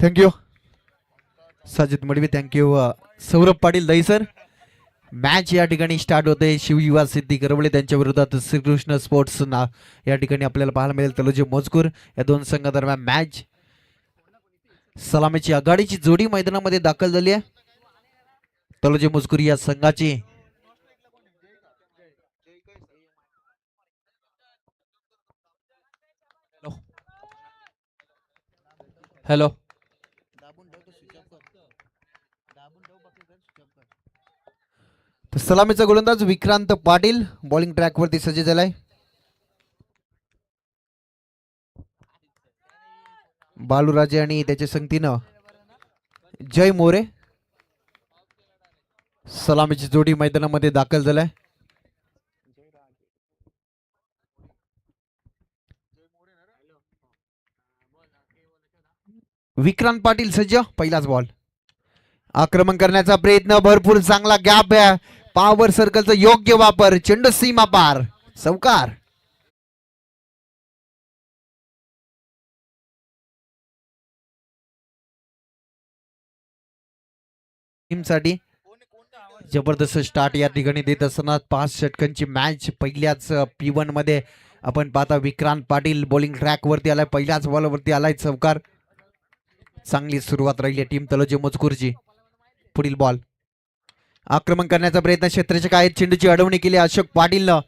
Thank you Sajid Madavi, thank you Saurabh Patil Dahisar. Match या ठिकाणी start होते. शिवयुवा सिद्धी करवळे त्यांच्या विरोधात श्रीकृष्ण स्पोर्ट्स या ठिकाणी आपल्याला पाहायला मिळेल. तलोजी मजकूर या दोन संघादरम्यान मॅच. सलामीची आघाडीची जोडी मैदानामध्ये दाखल झाली आहे. तलोजी मजकूर या संघाची हॅलो सलामीचा गोलंदाज विक्रांत पाटील बॉलिंग ट्रॅक वरती सज्ज झालाय. बालूराजे आणि त्याच्या संगतीनं जय मोरे. सलामीची जोडी मैदानामध्ये दाखल झालाय. विक्रांत पाटील सज्ज. पहिलाच बॉल. आक्रमण करण्याचा प्रयत्न. भरपूर चांगला गॅप आहे. पॉवर सर्कलचा योग्य वापर. चेंडू सीमा पार. चौकार. टीमसाठी जबरदस्त स्टार्ट या ठिकाणी देत असताना 5 षटकांची मॅच पहिल्याच P1 मध्ये आपण पाहता. विक्रांत पाटील बॉलिंग ट्रॅक वरती आलाय. पहिल्याच बॉलवरती आलाय चौकार. चांगली सुरुवात राहिली टीम तलोजी मजकूरची. पुढील बॉल. आक्रमण करण्याचा प्रयत्न. क्षेत्ररक्षक आहेत. चेंडूची अडवणी केली अशोक पाटीलनं.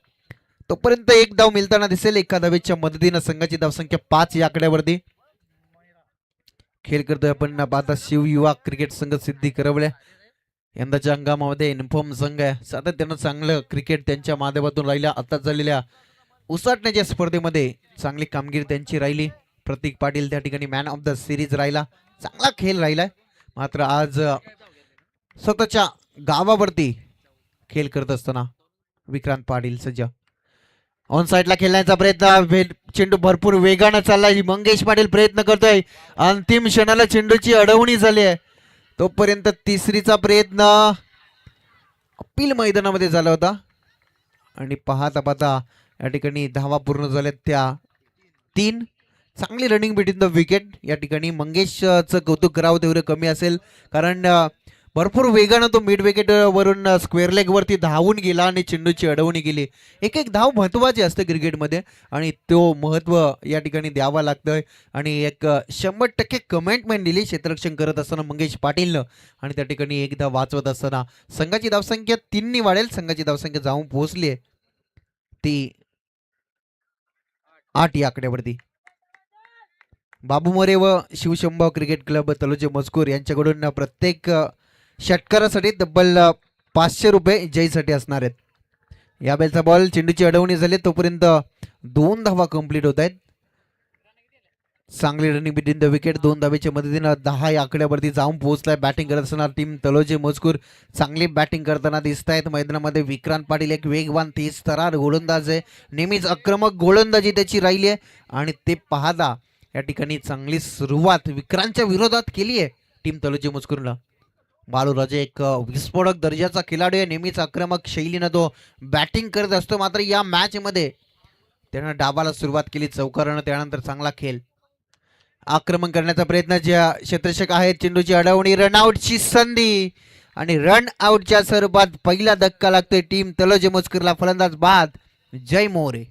तोपर्यंत एक धाव मिळताना दिसेल. एका धावेच्या मदतीनं संघाची धावसंख्या 5 या आकड्यावरती. खेळ करतोय आपण पाहता शिवयुवा क्रिकेट संघ सिद्धी करवळे. यंदाच्या हंगामामध्ये इन्फॉर्म संघ आहे. सातत्यानं चांगलं क्रिकेट त्यांच्या माध्यमातून राहिल्या. आता झालेल्या उसाटण्याच्या स्पर्धेमध्ये चांगली कामगिरी त्यांची राहिली. प्रतीक पाटील त्या ठिकाणी मॅन ऑफ द सिरीज राहिला. चांगला खेळ राहिलाय. मात्र आज स्वतःच्या गावावरती खेळ करत असताना विक्रांत पाटील सज्ज. ऑन साइडला खेळण्याचा प्रयत्न. चेंडू भरपूर वेगानं चाललाय. मंगेश पाटील प्रयत्न करतोय. अंतिम क्षणाला चेंडूची अडवणी झाली आहे. तोपर्यंत तिसरीचा प्रयत्न अपील मैदानामध्ये झाला होता. आणि पाहता पाहता या ठिकाणी धावा पूर्ण झाल्या त्या 3. चांगली रनिंग बिटवीन द विकेट. या ठिकाणी मंगेशचं कौतुक करावं तेवढं कमी असेल. कारण भरपूर वेगानं तो मिड विकेट वरून स्क्वेअर लेग वरती धावून गेला आणि चेंडूची अडवणी केली. एक एक धाव महत्वाची असते क्रिकेटमध्ये आणि तो महत्व या ठिकाणी द्यावा लागतंय. आणि एक 100% कमेंटमेंट दिली क्षेत्ररक्षण करत असताना मंगेश पाटीलनं. आणि त्या ठिकाणी एक धाव वाचवत असताना संघाची धावसंख्या 3 वाढेल. संघाची धावसंख्या जाऊन पोहोचली आहे ती 8 या आकड्यावरती. बाबू मोरे व शिवशंभव क्रिकेट क्लब तलोजी मजकूर यांच्याकडून प्रत्येक षटकारासाठी तब्बल 500 रुपये जयसाठी असणार आहेत. या बेलचा बॉल. चेंडूची अडवणी झाली. तोपर्यंत 2 धावा कंप्लीट होत आहेत. चांगली रनिंग बिटवीन द विकेट. 2 धावेच्या मदतीनं 10 या आकड्यावरती जाऊन पोहोचलाय. बॅटिंग करत असणार टीम तलोजी मजकूर चांगली बॅटिंग करताना दिसत आहेत मैदानामध्ये. विक्रांत पाटील एक वेगवान तेज तरार गोलंदाज आहे. नेहमीच आक्रमक गोलंदाजी त्याची राहिली आहे. आणि ते पाहता या ठिकाणी चांगली सुरुवात विक्रांतच्या विरोधात केली आहे टीम तलोजी मजकूरनं. बालूराजे एक विस्फोटक दर्जाचा खेळाडू आहे. नेहमीच आक्रमक शैलीनं तो बॅटिंग करत असतो. मात्र या मॅच मध्ये त्यानं डावाला सुरुवात केली चौकारानं. त्यानंतर चांगला खेळ. आक्रमण करण्याचा प्रयत्न. ज्या क्षेत्ररक्षक आहेत. चेंडूची अडवणी. रनआउटची संधी आणि रन आउटच्या स्वरूपात पहिला धक्का लागतोय टीम तलोजी मजकूरला. फलंदाज बाद जय मोरे.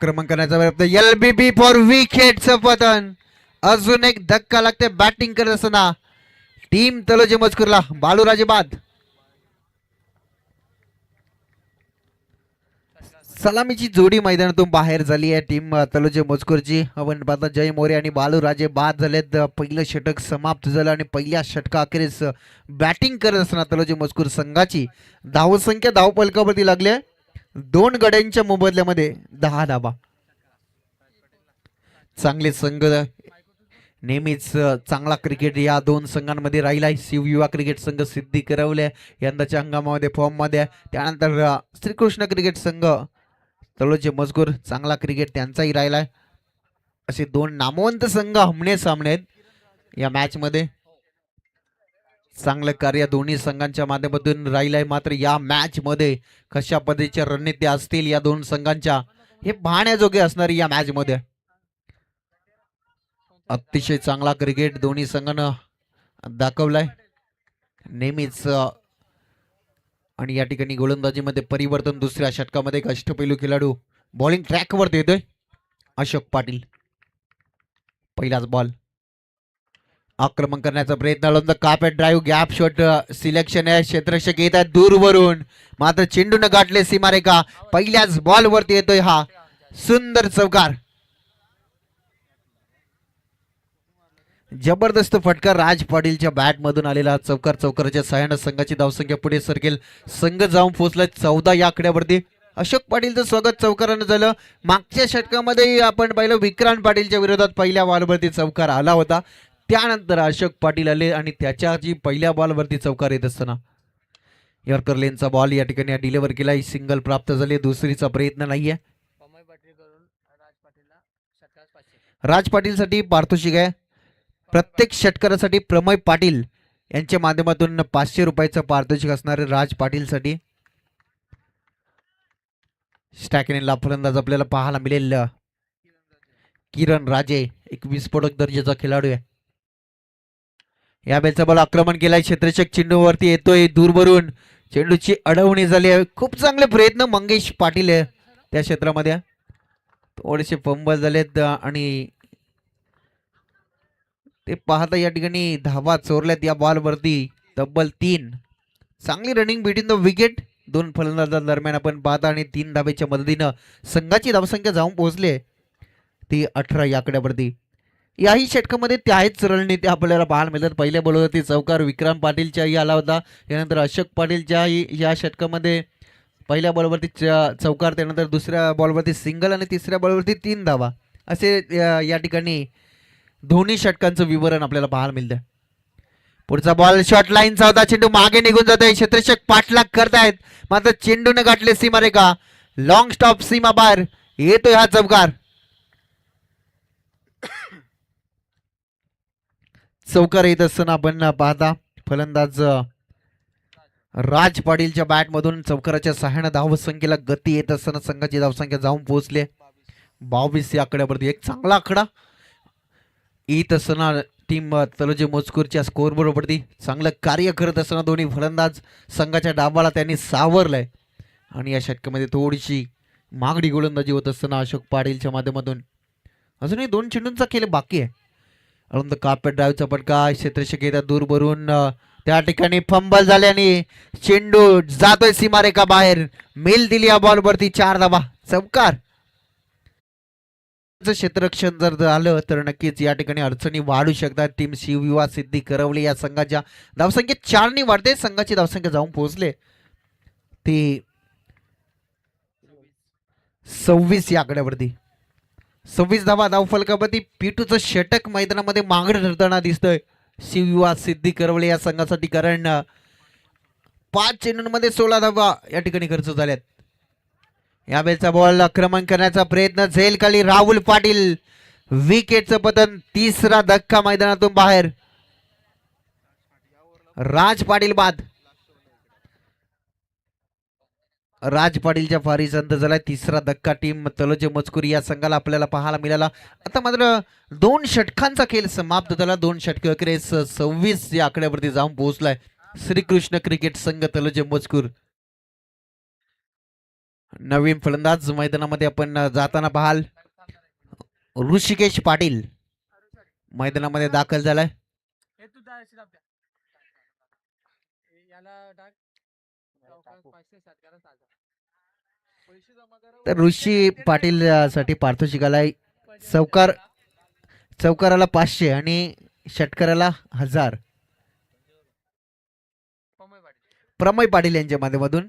आक्रमण करण्याचा प्रयत्न. LBB फॉर विकेटचं पतन. अजून एक धक्का लागते बॅटिंग करत असताना टीम तलोजी मजकूरला. बालूराजे बाद. सलामीची जोडी मैदानातून बाहेर झाली आहे टीम तलोजे मजकूरची. आपण पाहता जय मोरे आणि बालूराजे बाद झालेत. पहिलं षटक समाप्त झालं आणि पहिल्या षटका अखेरीस बॅटिंग करत असताना तलोजे मजकूर संघाची धावसंख्या धावफलकावरती लागली आहे. 2 गड्यांच्या मोबदल्यामध्ये 10 धावा. चांगले संघ नेहमीच चांगला क्रिकेट या 2 संघांमध्ये राहिला आहे. शिवयुवा क्रिकेट संघ सिद्धी करवले यंदाच्या हंगामामध्ये फॉर्ममध्ये. त्यानंतर श्रीकृष्ण क्रिकेट संघ तलोजे मजकूर चांगला क्रिकेट त्यांचाही राहिलाय. असे 2 नामवंत संघ हमने सामने आहेत या मॅच मध्ये. चांगलं कार्य दोन्ही संघांच्या माध्यमातून राहिलंय. मात्र या मॅच मध्ये कशा पद्धतीच्या रणनीती असतील या 2 संघांच्या हे पाहण्याजोगे असणार या मॅच मध्ये. अतिशय चांगला क्रिकेट दोन्ही संघानं दाखवलाय नेहमीच. आणि या ठिकाणी गोलंदाजीमध्ये परिवर्तन. दुसऱ्या षटकामध्ये एक अष्टपैलू खेळाडू बॉलिंग ट्रॅकवर येतोय अशोक पाटील. पहिलाच बॉल आक्रमण करण्याचा प्रयत्न. Carpet drive gap shot selection आहे. क्षेत्ररक्षक येत आहेत दूरवरून मात्र चेंडून गाठले सीमारेखा. पहिल्याच बॉल वरती येतोय हा सुंदर चौकार. जबरदस्त फटका राज पाटीलच्या बॅट मधून आलेला चौकार. चौकाराच्या सहाय्याने संघाची धावसंख्या पुढे सरकेल. संघ जाऊन पोहोचलाय 14 या आकड्यावरती. अशोक पाटीलचं स्वागत चौकारानं झालं. मागच्या षटकामध्ये आपण पाहिलं विक्रांत पाटीलच्या विरोधात पहिल्या बॉलवरती चौकार आला होता. त्यानंतर अशोक पाटील आले आणि त्याच्या जी पहिल्या बॉलवरती चौकार येत असताना यॉर्कर लेनचा बॉल या ठिकाणी डिलिव्हर केलाय. सिंगल प्राप्त झाले. दुसरीचा प्रयत्न नाहीये. राज पाटीलसाठी पारितोषिक आहे. प्रत्येक षटकारासाठी प्रमय पाटील यांच्या माध्यमातून 500 रुपयाचं पारितोषिक असणारे राज पाटीलसाठी. स्टॅकनेला फलंदाज आपल्याला पाहायला मिळेल किरण राजे. एक विस्फोटक दर्जाचा खेळाडू आहे. या बेलचा बॉल आक्रमण केलाय. क्षेत्ररक्षक चेंडूवरती येतोय दूरवरून. चेंडूची अडवणी झाली आहे. खूप चांगले प्रयत्न मंगेश पाटील आहे त्या क्षेत्रामध्ये. थोडेसे फंबल झालेत आणि ते पाहता या ठिकाणी धावा चोरल्यात या बॉलवरती तब्बल 3. चांगली रनिंग बिटवीन द विकेट 2 फलंदाजांदरम्यान आपण पाहता आणि 3 धावेच्या मदतीनं संघाची धावसंख्या जाऊन पोहोचले ती 18 या आकड्यावरती. याही षटकामध्ये त्याच रणनीती आपल्याला पाहायला मिळतात. पहिल्या बॉलवरती चौकार विक्रांत पाटीलच्याही आला होता. त्यानंतर अशोक पाटीलच्याही या षटकामध्ये पहिल्या बॉलवरती चौकार. त्यानंतर दुसऱ्या बॉलवरती सिंगल आणि तिसऱ्या बॉलवरती 3 धावा. असे या ठिकाणी दोन्ही षटकांचं विवरण आपल्याला पाहायला मिळतं. पुढचा बॉल शॉर्ट लाईनचा होता. चेंडू मागे निघून जातोय. क्षेत्ररक्षक पाठलाग करतायत मात्र चेंडूने गाठले सीमारेखा. लॉंग स्टॉप सीमा बाहेर येतोय हा चौकार. चौकार येत असताना आपण पाहता फलंदाज राज पाटीलच्या बॅट मधून चौकाराच्या सहाय्याने धावसंख्येला गती येत असताना संघाची धावसंख्या जाऊन पोहोचले 22 या आकड्यावरती. एक चांगला आकडा येत असताना टीम तलोजे मजकूरच्या स्कोर बरोबरती चांगलं कार्य करत असताना दोन्ही फलंदाज संघाच्या डावाला त्यांनी सावरलंय. आणि या षटकामध्ये थोडीशी मागडी गोलंदाजी होत असताना अशोक पाटीलच्या माध्यमातून अजूनही 2 चेंडूंचा खेळ बाकी आहे. अरुंद कार्पेट ड्राईव्हचा फटका. क्षेत्ररक्षक येतात दूरवरून. त्या ठिकाणी फंबल झाले आणि चेंडू जातोय सीमारेखा बाहेर. मेल दिली या बॉलवरती 4 धावा. चौकार. क्षेत्ररक्षण जर झालं तर नक्कीच या ठिकाणी अडचणी वाढू शकतात. टीम शिवयुवा सिद्धी करवली या संघाच्या धावसंख्येत 4 ने वाढते. संघाची धावसंख्या जाऊन पोहोचले ती 26 या आकड्यावरती. 26 धावा धावफलकावरती. पिटूचं षटक मैदानामध्ये मागणं ठरताना दिसतंय शिवयुवा सिद्धी करवली या संघासाठी. कारण 5 चेंडूंमध्ये 16 धावा या ठिकाणी खर्च झाल्यात. या बेलचा बॉल आक्रमण करण्याचा प्रयत्न. झेल खाली राहुल पाटील. विकेटचं पतन. तिसरा धक्का मैदानातून बाहेर. राज पाटील बाद. राज पाटीलच्या फारीचा अंत झाला. तिसरा धक्का टीम तलोजे मजकूर या संघाला आपल्याला पाहायला मिळाला. आता मात्र 2 षटकांचा खेळ समाप्त झाला. 2 षटक अखेरीस 26 या आकड्यावरती जाऊन पोहोचलाय श्रीकृष्ण क्रिकेट संघ तलोजे मजकूर. नवीन फलंदाज मैदानामध्ये आपण जाताना पाहाल ऋषिकेश पाटील मैदानामध्ये दाखल झालाय. तर ऋषी पाटील साठी पार्थ शिकालाय चौकाराला 500 आणि षटकाराला 1000. प्रमय पाटील यांच्या माध्यमातून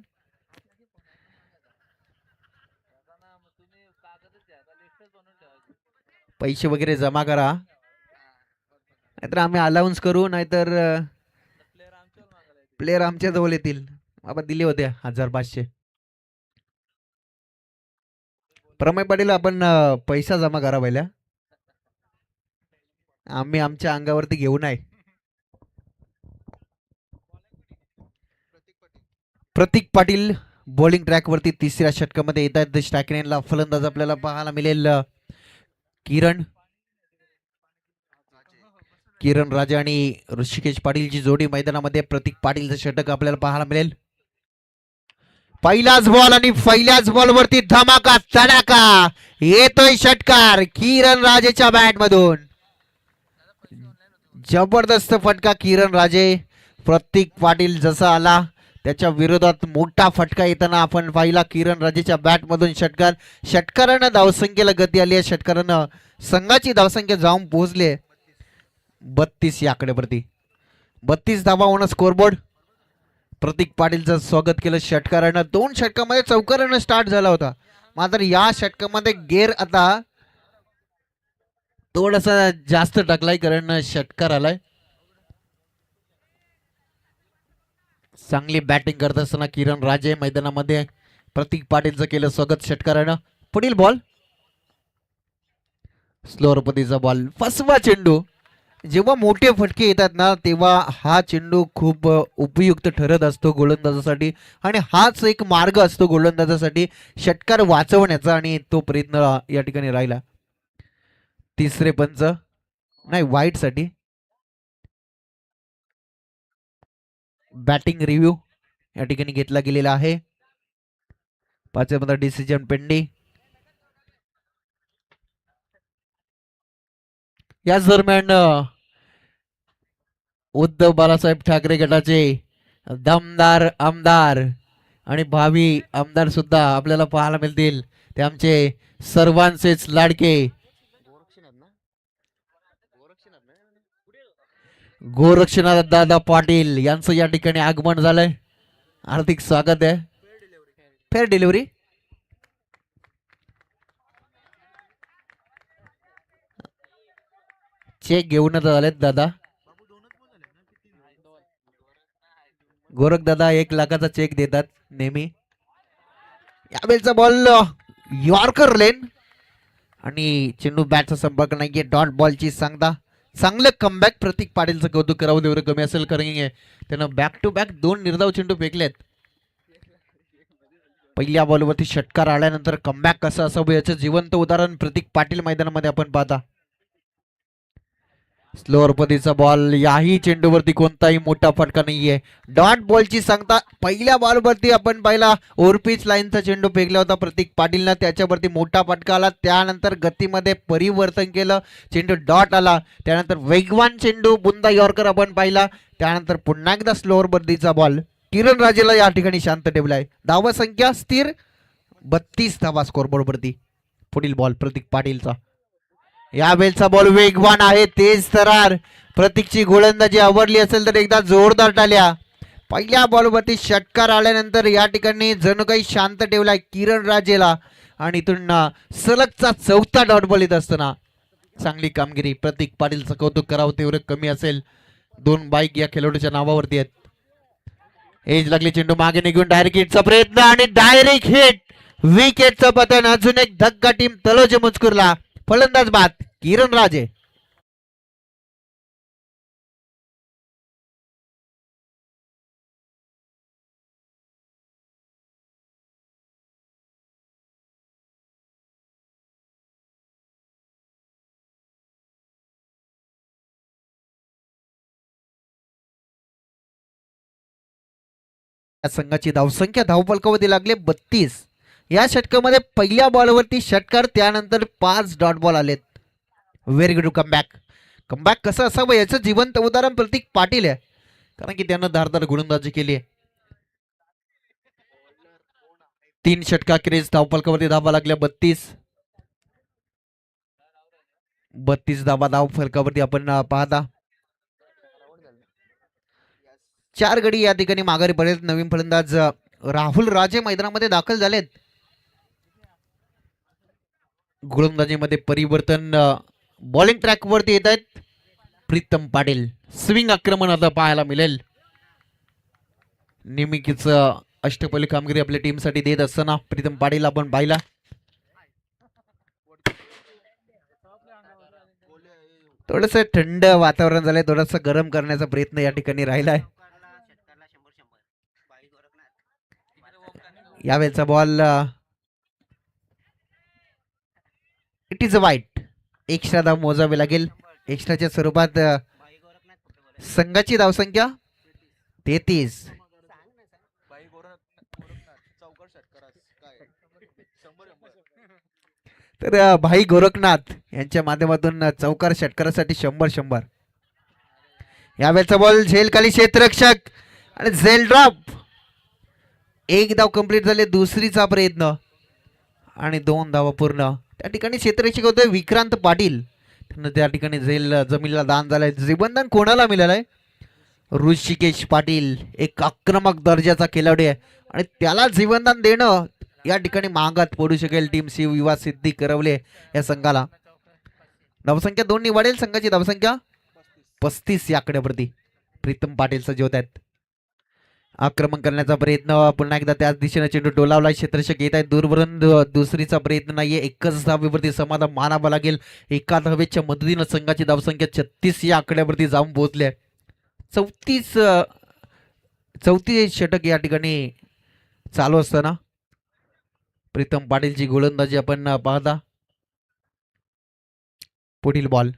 पैसे वगैरे जमा करा, नाहीतर आम्ही अलाउन्स करू, नाहीतर प्लेयर आमच्या जवळ येतील. आपण दिले होते 1500. प्रमय पाटील आपण पैसा जमा करा पहिल्या, आम्ही आमच्या अंगावरती घेऊ नाही. प्रतीक पाटील बॉलिंग ट्रॅक वरती तिसऱ्या षटकामध्ये येत आहेत. स्ट्राईक फलंदाज आपल्याला पाहायला मिळेल किरण राजे आणि ऋषिकेश पाटीलची जोडी मैदानामध्ये. प्रतीक पाटीलचं षटक आपल्याला पाहायला मिळेल. पहिलाच बॉल आणि पहिल्याच बॉल वरती धमाका तडाका येतोय षटकार किरण राजेच्या बॅट मधून. जबरदस्त फटका किरण राजे. प्रतीक पाटील जसा आला त्याच्या विरोधात मोठा फटका येताना आपण पाहिला किरण राजेच्या बॅट मधून षटकार. षटकारानं धावसंख्येला गती आली आहे. षटकारानं संघाची धावसंख्या जाऊन पोहोचले 32 या आकड्यावरती. 32 धावा होणं स्कोरबोर्ड. प्रतीक पाटीलचं स्वागत केलं षटकारानं. 2 षटकामध्ये चौकारानं स्टार्ट झाला होता, मात्र या षटकामध्ये गेअर आता थोडासा जास्त टाकलाय कारण षटकार आलाय. चांगली बॅटिंग करत असताना किरण राजे मैदानामध्ये. प्रतीक पाटीलचं केलं स्वागत षटकारानं. पुढील बॉल स्लोअर पतीचा बॉल. फसवा चेंडू. जेव्हा मोठे फटके येतात ना तेव्हा हा चेंडू खूप उपयुक्त ठरत असतो गोलंदाजासाठी, आणि हाच एक मार्ग असतो गोलंदाजासाठी षटकार वाचवण्याचा, आणि तो प्रयत्न या ठिकाणी राहिला. तिसरे पंच नाही वाईट साठी. बॅटिंग रिव्ह्यू या ठिकाणी घेतला गेलेला आहे. 5 डिसिजन पेंडिंग. याच दरम्यान उद्धव बाळासाहेब ठाकरे गटाचे दमदार आमदार आणि भावी आमदार सुद्धा आपल्याला पाहायला मिळतील. ते आमचे सर्वांचेच लाडके गोरक्षनाथ दादा पाटील यांचं या ठिकाणी आगमन झालंय. हार्दिक स्वागत आहे. Fair delivery. चेक घेऊनच आलेत दादा. गोरख दादा 1 लाखाचा चेक देतात नेहमी. यावेळेचा बॉल यॉर्कर लेन आणि चेंडू बॅटचा संपर्क नाहीये. डॉट बॉलची सांगता. चांगलं कमबॅक. प्रतीक पाटीलचं कौतुक करावं तेवढं कमी असेल, कारण त्यानं बॅक टू बॅक 2 निर्धाव चेंडू फेकलेत. पहिल्या बॉलवरती षटकार आल्यानंतर कमबॅक कसं असावं याचं जिवंत उदाहरण प्रतीक पाटील मैदानामध्ये आपण पाहता. स्लोअर पतीचा बॉल. याही चेंडूवरती कोणताही मोठा फटका नाहीये. डॉट बॉलची सांगता. पहिल्या बॉलवरती आपण पाहिला ओव्हरपिच लाईनचा चेंडू फेकला होता प्रतीक पाटीलनं, त्याच्यावरती मोठा फटका आला. त्यानंतर गतीमध्ये परिवर्तन केलं, चेंडू डॉट आला. त्यानंतर वेगवान चेंडू बुंदा यॉर्कर आपण पाहिला. त्यानंतर पुन्हा एकदा स्लोअर पतीचा बॉल. किरण राजेला या ठिकाणी शांत ठेवलाय. धावा संख्या स्थिर 32 धावा स्कोरबोर्ड वरती. पुढील बॉल प्रतीक पाटीलचा. यावेळेचा बॉल वेगवान आहे, तेज तरार. प्रतीकची गोलंदाजी आवडली असेल तर एकदा जोरदार टाळ्या. पहिल्या बॉलवरती षटकार आल्यानंतर या ठिकाणी जणू काही शांत ठेवलाय किरण राजेला, आणि इथून सलगचा 4था डॉट बॉल येत असताना चांगली कामगिरी. प्रतीक पाटीलचं कौतुक करावं तेवढं कमी असेल. 2 बाईक या खेळाडूच्या नावावरती आहेत. एज लागली, चेंडू मागे निघून डायरेक्ट हिटचा प्रयत्न आणि डायरेक्ट हिट. विकेटचं पतन. अजून एक धक्का टीम तलोजा मुचकुरला. फलंदाज बाद किरण राजे. संघाची धावसंख्या धावफलकावरती लागले 32. या षटकामध्ये पहिल्या बॉलवरती षटकार, त्यानंतर 5 डॉट बॉल आलेत. Very good comeback. कमबॅक कसं असावं याचं जिवंत उदाहरण प्रतीक पाटील आहे, कारण की त्यानं धारदार गोलंदाजी केली आहे. 3 षटकाखेरीज धावफलकावरती धावा लागल्या 32 धावा धावफलकावरती आपण पाहता 4 गडी या ठिकाणी माघारी पडेल. नवीन फलंदाज राहुल राजे मैदानामध्ये दाखल झालेत. गोलंदाजीमध्ये परिवर्तन बॉलिंग ट्रॅक वरती येत आहेत. प्रीतम पाटील स्विंग आक्रमण आता पाहायला मिळेल. नेहमीच अष्टपैलू कामगिरी आपल्या टीम साठी देत असताना प्रीतम पाटील आपण पाहिला. थोडस थंड वातावरण झालंय. थोडस गरम करण्याचा प्रयत्न या ठिकाणी राहिलाय. यावेळेचा बॉल इट इज अ वाईट. एक्स्ट्रा धाव मोजावे लागेल. एक्स्ट्राच्या स्वरूपात संघाची धावसंख्या 33. तर भाई गोरखनाथ यांच्या माध्यमातून चौकार षटकारासाठी 100. यावेळेचा बॉल झेल खाली क्षेत्ररक्षक आणि झेल ड्रॉप. 1 धाव कंप्लीट झाले. दुसरीचा प्रयत्न आणि 2 धावा पूर्ण. त्या ठिकाणी क्षेत्ररक्षक होते विक्रांत पाटील. त्यांना त्या ठिकाणी झेल जमिनीला दान झालंय. जीवनदान कोणाला मिळालंय? ऋषिकेश पाटील एक आक्रमक दर्जाचा खेळाडू आहे आणि त्याला जीवनदान देणं या ठिकाणी महागात पडू शकेल टीम शिव युवा सिद्धी करवले या संघाला. धावसंख्या 2 नि वाढेल. संघाची धावसंख्या 35 या आकड्यावरती प्रीतम पाटील सज्ज होत आहेत. आक्रमण करण्याचा प्रयत्न पुन्हा एकदा त्याच दिशेने चेंडू डोलावला. क्षेत्ररक्षक येत आहेत दूरवरून. दुसरीचा प्रयत्न नाहीये. एकच धावेवरती समाधान मानावं लागेल. एका धावेच्या मदतीनं संघाची धावसंख्या 36 या आकड्यावरती जाऊन पोहोचले. 34 षटक या ठिकाणी चालू असताना प्रीतम पाटीलची गोलंदाजी आपण पाहता. पुढील बॉल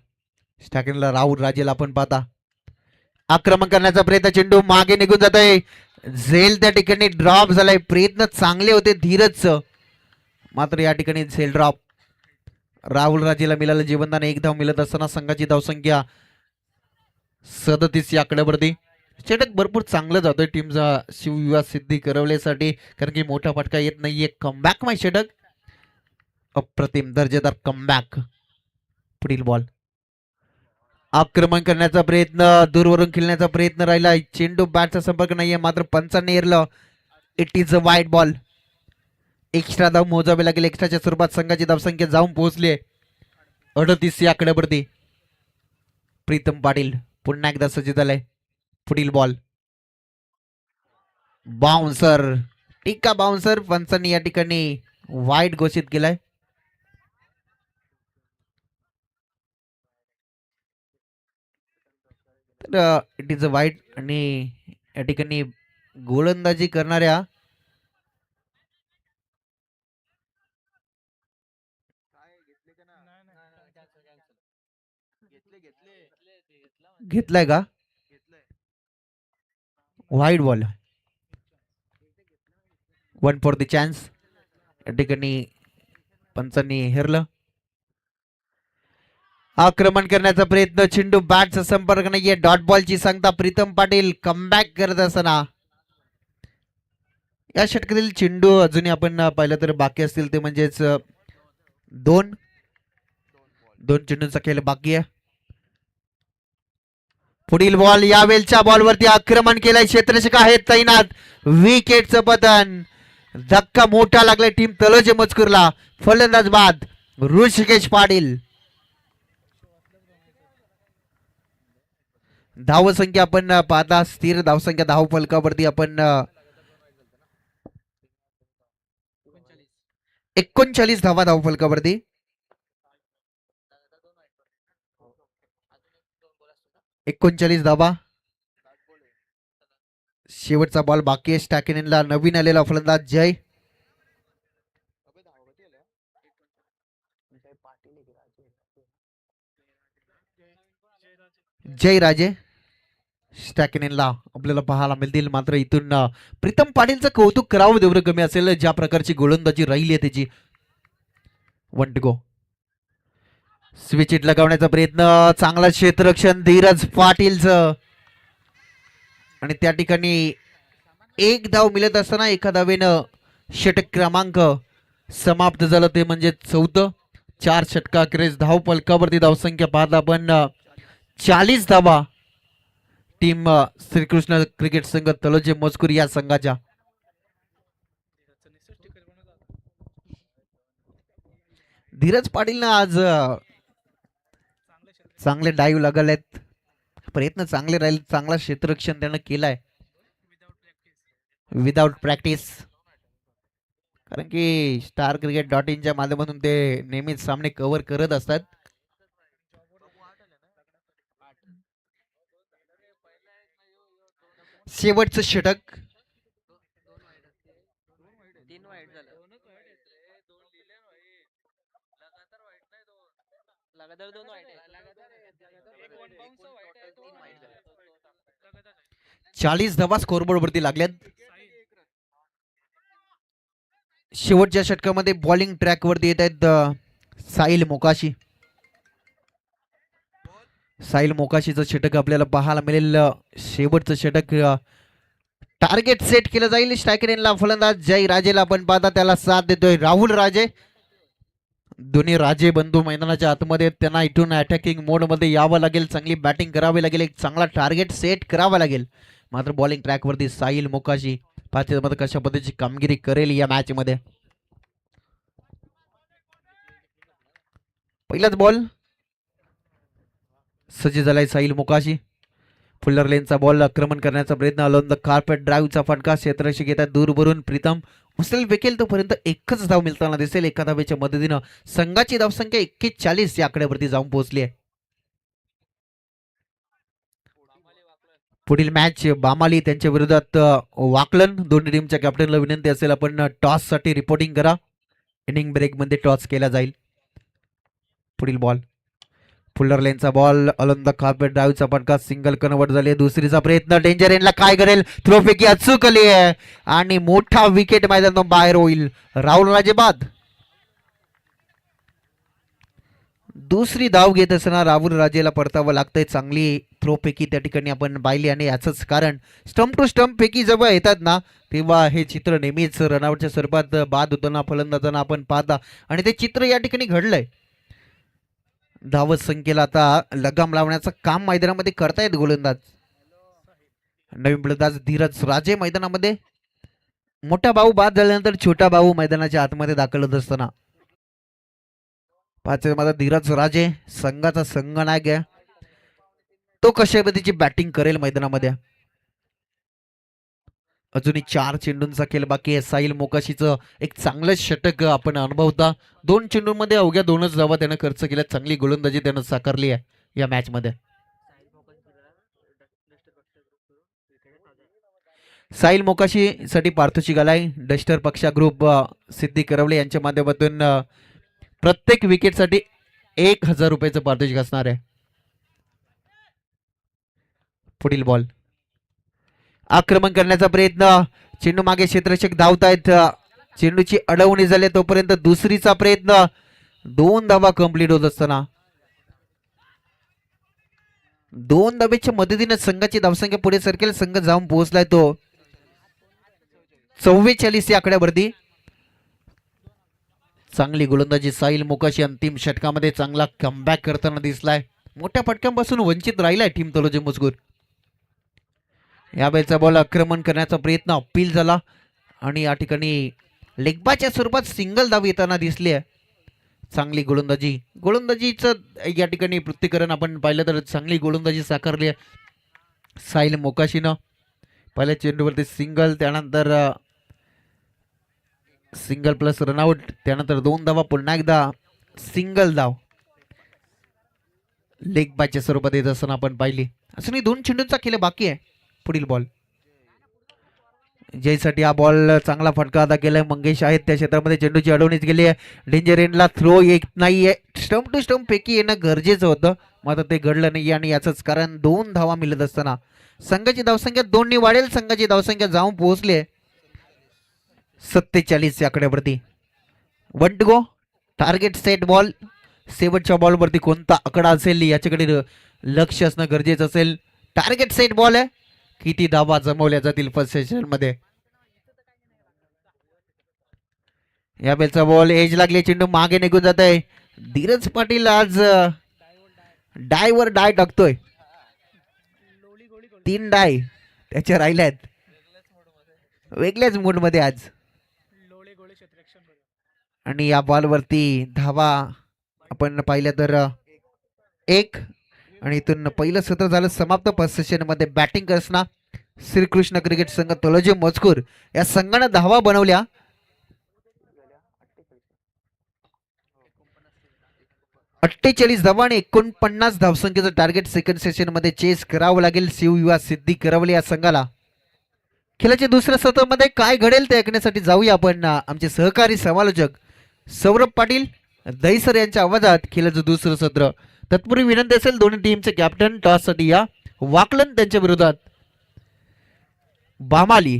स्टॅकिंगला राहुल राजेला आपण पाहता. आक्रमण करण्याचा प्रयत्न. चेंडू मागे निघून जात आहे. झेल त्या ठिकाणी ड्रॉप झालाय. प्रयत्न चांगले होते धीरज, मात्र या ठिकाणी झेल ड्रॉप. राहुल राजेला मिळालं जीवनदान. 1 धाव मिळत असताना संघाची धावसंख्या 37 या आकड्यावरती. षटक भरपूर चांगलं जातोय टीमचा शिवयुवा सिद्धी करवल्यासाठी, कारण की मोठा फटका येत नाहीये. कमबॅक माय षटक अप्रतिम दर्जेदार कमबॅक. पुढील बॉल आक्रमण करण्याचा प्रयत्न. दूरवरून खेळण्याचा प्रयत्न राहिला. चेंडू बॅटचा संपर्क नाहीये, मात्र पंचांनी एरलं. इट इज अ वाईट बॉल. एक्स्ट्रा धाव मोजावे लागेल. एक्स्ट्राच्या स्वरूपात संघाची धावसंख्या जाऊन पोहोचली 38 या आकड्यावरती. प्रीतम पाटील पुन्हा एकदा सज्ज झालाय. पुढील बॉल बाउन्सर. टिक्का बाउन्सर. पंचांनी या ठिकाणी वाईट घोषित केलाय. इट इज अ वाईट. आणि या ठिकाणी गोलंदाजी करणाऱ्या घेतलाय का वाईट बॉल. 1 for the chance. या ठिकाणी पंचांनी हेरलं. आक्रमण करण्याचा प्रयत्न. चेंडू बॅटचा संपर्क नाहीये. डॉट बॉलची सांगता प्रीतम पाटील कमबॅक करत असताना या षटकातील चेंडू अजूनही आपण पाहिलं तर बाकी असतील ते म्हणजेच 2 चेंडूंचा खेळ बाकी आहे. पुढील बॉल. यावेळच्या बॉलवरती आक्रमण केलंय. क्षेत्ररक्षक आहेत तैनात. विकेटचं पतन. धक्का मोठा लागलाय टीम तलोजे मजकूरला. फलंदाज बाद ऋषिकेश पाटील. धावसंख्या आपण पाहता स्थिर धावसंख्या धाव फलकावरती आपण 39 धावा धाव फलकावरती. धावा. शेवटचा बॉल बाकी आहे. स्टॅकिनला नवीन आलेला फलंदाज जय राजे स्टॅकिनला आपल्याला पाहायला मिळतील. मात्र इथून प्रीतम पाटीलचं कौतुक करावं तेवढं कमी असेल. ज्या प्रकारची गोलंदाजी राहिली आहे त्याची. 1 to go. स्विच हिट लगावण्याचा प्रयत्न. चांगला क्षेत्ररक्षण धीरज पाटीलचं. आणि त्या ठिकाणी 1 धाव मिळत असताना एका धावेनं षटक क्रमांक समाप्त झालं ते म्हणजे 14. 4 षटकाखेरीज धाव फलकावरती धावसंख्या पाहता आपण 40 धावा टीम श्रीकृष्ण क्रिकेट संघ तलोजे मजकूर या संघाच्या. धीरज पाटील आज चांगले डाईव्ह लागलेत, प्रयत्न चांगले राहील, चांगला क्षेत्ररक्षण त्यानं केलाय विदाउट प्रॅक्टिस. कारण की स्टार क्रिकेट .in माध्यमातून ते नेहमीच सामने कव्हर करत असतात. शेवटचं षटक चाळीस धावा स्कोरबोर्ड वरती लागल्यात. शेवटच्या षटकामध्ये बॉलिंग ट्रॅक वरती येत आहेत साहिल मोकाशी. साहिल मोकाशीचं षटक आपल्याला पाहायला मिळेल. शेवटचं षटक टार्गेट सेट केलं जाईल. स्ट्रायकर फलंदाज जय राजेला आपण पाहता त्याला साथ देतोय राहुल राजे. दोन्ही राजे बंधू मैदानाच्या आतमध्ये, त्यांना इथून अटॅकिंग मोड मध्ये यावं लागेल, चांगली बॅटिंग करावी लागेल, एक चांगला टार्गेट सेट करावा लागेल. मात्र बॉलिंग ट्रॅक वरती साहिल मोकाशी पाहते कशा पद्धतीची कामगिरी करेल या मॅच मध्ये. पहिलाच बॉल सज्ज झालाय साहिल मोकाशी. फुल्लर लेनचा बॉल आक्रमण करण्याचा प्रयत्न, अलॉन द कार्पेट ड्राईव्हचा फटका क्षेत्ररक्षक येतात दूरवरून. प्रीतम उचल फेकेल तोपर्यंत एकच धाव मिळताना दिसेल. एका धावेच्या मदतीनं संघाची धावसंख्या 41 या आकड्यावरती जाऊन पोहोचली आहे. पुढील मॅच बामाली त्यांच्या विरोधात वाकलन. दोन्ही टीमच्या कॅप्टनला विनंती असेल आपण टॉस साठी रिपोर्टिंग करा. इनिंग ब्रेक मध्ये टॉस केला जाईल. पुढील बॉल फुल्लर लेनचा बॉल, अलॉन द कार्पेट ड्राईव्हचा फटका, सिंगल कन्वर्ट झाले. दुसरीचा प्रयत्न डेंजर एंडला काय करेल, थ्रोफेकी अचूक आली आहे आणि मोठा विकेट मैदानातून बाहेर होईल. राहुल राजे बाद. दुसरी धाव घेत असताना राहुल राजेला परतावं लागतंय. चांगली थ्रोफेकी त्या ठिकाणी आपण पाहिली आणि याचंच कारण स्टंप टू स्टंप फेकी जेव्हा येतात ना तेव्हा हे चित्र नेहमीच रनआउटच्या स्वरूपात बाद होताना फलंदाजांना आपण पाहता आणि ते चित्र या ठिकाणी घडलंय. धावत संख्येला आता लगाम लावण्याचं काम मैदानामध्ये करतायत गोलंदाज. नवीन फलंदाज धीरज राजे मैदानामध्ये. मोठा भाऊ बाद झाल्यानंतर छोटा भाऊ मैदानाच्या आतमध्ये दाखल होत असताना पाचव्या मध्ये धीरज राजे संघाचा संघनायक आहे. तो कशा पद्धतीची बॅटिंग करेल मैदानामध्ये. अजूनही 4 चेंडूंचा खेळ बाकी आहे. साहिल मोकाशीचं एक चांगलं षटक आपण अनुभवता. 2 चेंडूंमध्ये अवघ्या 2च धावा त्यानं खर्च केल्या. चांगली गोलंदाजी त्यानं साकारली आहे या मॅच मध्ये. साहिल मोकाशी साठी पार्थोची गालाय डस्टर पक्षा ग्रुप सिद्धी करवले यांच्या माध्यमातून प्रत्येक विकेट साठी 1000 रुपयाचं पारितोषिक असणार आहे. पुढील बॉल आक्रमण करण्याचा प्रयत्न, चेंडू मागे क्षेत्ररक्षक धावतायत, चेंडूची अडवणी झाली तोपर्यंत दुसरीचा प्रयत्न, 2 धावा कंप्लीट होत असताना 2 धावेच्या मदतीने संघाची धावसंख्या पुढे सरकेल. संघ जाऊन पोहोचलाय तो 44 या आकड्यावरती. चांगली गोलंदाजी साहिल मोकाशी अंतिम षटकामध्ये चांगला कमबॅक करताना दिसलाय. मोठ्या फटक्यांपासून वंचित राहिलाय टीम तलोजे मजकूर. यावेळेचा बॉल आक्रमण करण्याचा प्रयत्न अपील झाला आणि या ठिकाणी लेगबाच्या स्वरूपात सिंगल धाव येताना दिसली आहे. चांगली गोलंदाजीचं या ठिकाणी पृथ्वीकरण आपण पाहिलं तर चांगली गोलंदाजी साकारली आहे साहिल मोकाशीनं. पहिल्या चेंडूवरती सिंगल, त्यानंतर सिंगल प्लस रनआउट, त्यानंतर 2 धावा, पुन्हा एकदा सिंगल धाव लेग बायच्या स्वरूपात येत असताना आपण पाहिली. अजूनही 2 चेंडूंचा खेळ बाकी आहे. पुढील बॉल जयसाठी हा बॉल चांगला फटका अदा केलाय. मंगेश आहेत त्या क्षेत्रामध्ये, चेंडूची अडवणीच गेली आहे. डेंजर एंडला थ्रो येत नाहीये. स्टंप टू स्टंप पैकी येणं गरजेचं होतं मात्र ते घडलं नाही आणि याचंच कारण 2 धावा मिळत असताना संघाची धावसंख्या 2 वाढेल. संघाची धावसंख्या जाऊन पोहोचली 47 या आकड्यावरती. 1 to go. Target set ball. शेवटच्या बॉलवरती कोणता आकडा असेल याच्याकडे लक्ष असणं गरजेचं असेल. टार्गेट सेट बॉल आहे. किती धावा जमवल्या जातील फर्स्ट सेशन मध्ये. या बेलचा बॉल एज लागली, चेंडू मागे निघून जात आहे. धीरज पाटील आज डायवर डाय टाकतोय. 3 डाय त्याच्या राहिल्यात. वेगळ्याच मूड मध्ये आज. आणि या बॉल वरती धावा आपण पाहिलं तर 1 आणि इथून पहिलं सत्र झालं समाप्त. फर्स्ट सेशन मध्ये बॅटिंग करताना श्रीकृष्ण क्रिकेट संघ तलोजी मजकूर या संघानं धावा बनवल्या. 48 धावा आणि 49 धावसंख्येचं टार्गेट सेकंड सेशन मध्ये चेस करावं लागेल शिवयुवा सिद्धी करवले या संघाला. खेळाच्या दुसऱ्या सत्रामध्ये काय घडेल ते ऐकण्यासाठी जाऊया आपण आमचे सहकारी समालोचक सौरभ पाटील दहीसर यांच्या आवाजात खेळाचं दुसरं सत्र. तत्पूर्वी विनंती असेल दोन्ही टीमचे कॅप्टन टॉस साठी या. वाकलन त्यांच्या विरोधात बामाली.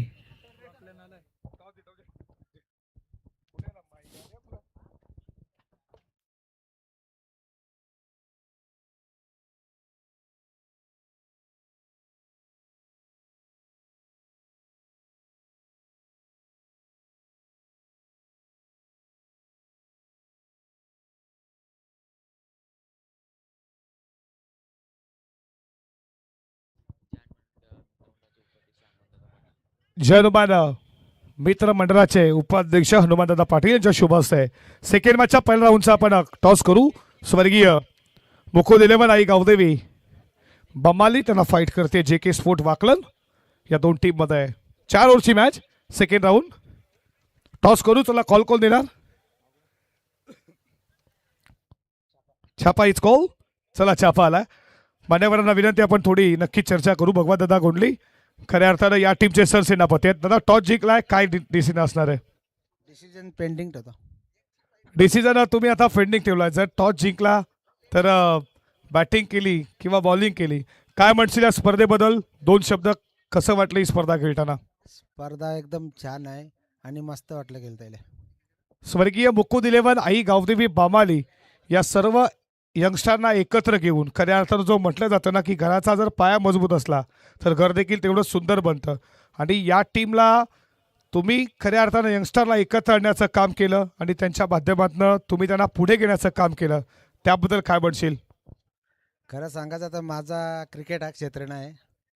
जय हनुमान मित्र मंडळाचे उपाध्यक्ष हनुमानदादा पाटील यांच्या शुभ हस्ते सेकंड मॅचच्या पहिल्या राऊंडचा आपण टॉस करू. स्वर्गीय मुकुंद 11 आई गावदेवी बमाली त्यांना फाईट करते जे के स्पोर्ट वाकलन या दोन टीम मध्ये 4 ओव्हरची मॅच सेकंड राऊंड. टॉस करू. चला कॉल कोण देणार. छापा इज कॉल. चला छापा आला. मान्यवरांना विनंती आपण थोडी नक्की चर्चा करू. भगवान दादा गोंडली खऱ्या अर्थानं या टीमचे सरसेनापती आहेत. दादा टॉस जिंकलाय काय डिसिजन असणार आहे. डिसिजन पेंडिंग ठेवतो. डिसिजन तुम्ही आता पेंडिंग ठेवलाय. जर टॉस जिंकला तर बॅटिंग केली किंवा बॉलिंग केली काय म्हणशील या स्पर्धेबद्दल 2 शब्द. कसं वाटलं ही स्पर्धा खेळताना. स्पर्धा एकदम छान आहे आणि मस्त वाटलं गेलं त्याला. स्वर्गीय मुकुंद 11 आई गावदेवी बामाली या सर्व यंगस्टरना एकत्र घेऊन खऱ्या अर्थानं जो म्हटलं जातं ना की घराचा जर पाया मजबूत असला तर घर देखील तेवढं सुंदर बनतं. आणि या टीमला तुम्ही खऱ्या अर्थानं यंगस्टरला एकत्र आणण्याचं काम केलं आणि त्यांच्या माध्यमातून तुम्ही त्यांना पुढे घेण्याचं काम केलं. त्याबद्दल काय म्हणशील. खरं सांगायचं तर माझा क्रिकेट हा क्षेत्र नाही,